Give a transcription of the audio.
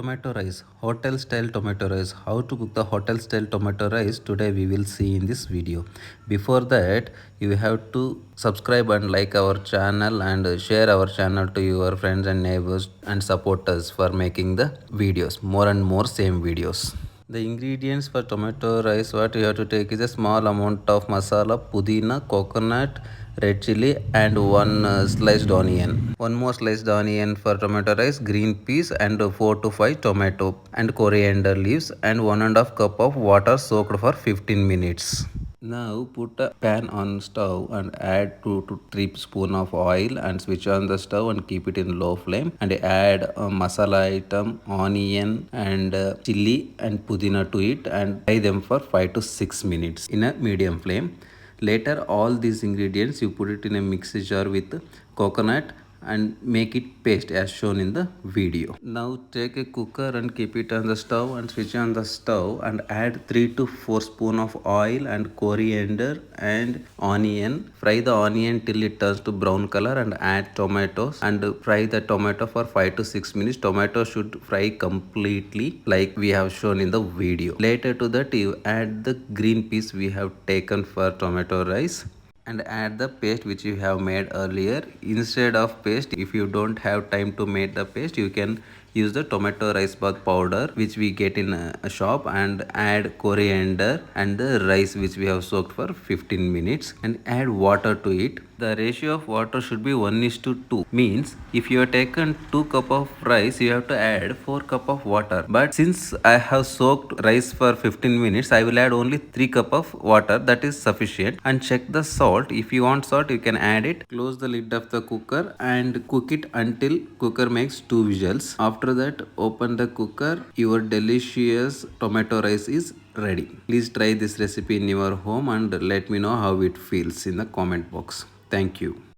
Tomato rice, hotel style tomato rice. How to cook the hotel style tomato rice? Today we will see in this video. Before that, you have to subscribe and like our channel and share our channel to your friends and neighbors and support us for making the videos, more and more same videos. The ingredients for tomato rice, what you have to take is a small amount of masala, pudina, coconut, red chili and one sliced onion. One more sliced onion for tomato rice, green peas and 4 to 5 tomato and coriander leaves and 1.5 cup of water soaked for 15 minutes. Now put a pan on stove and add 2 to 3 spoon of oil and switch on the stove and keep it in low flame and add a masala item, onion and chili and pudina to it and fry them for 5 to 6 minutes in a medium flame. Later all these ingredients you put it in a mixer jar with coconut and make it paste as shown in the video. Now take a cooker and keep it on the stove and switch on the stove and add 3 to 4 spoon of oil and coriander and onion. Fry the onion till it turns to brown color and add tomatoes and fry the tomato for 5 to 6 minutes. Tomato should fry completely like we have shown in the video. Later to that you add the green peas we have taken for tomato rice and add the paste which you have made earlier. Instead of paste, if you don't have time to make the paste, you can use the tomato rice bath powder which we get in a shop and add coriander and the rice which we have soaked for 15 minutes and add water to it. The ratio of water should be 1:2. Means if you have taken 2 cup of rice, you have to add 4 cup of water. But since I have soaked rice for 15 minutes, I will add only 3 cup of water. That is sufficient. And check the salt. If you want salt, you can add it. Close the lid of the cooker and cook it until cooker makes 2 whistles. After that, open the cooker. Your delicious tomato rice is ready. Please try this recipe in your home and let me know how it feels in the comment box. Thank you.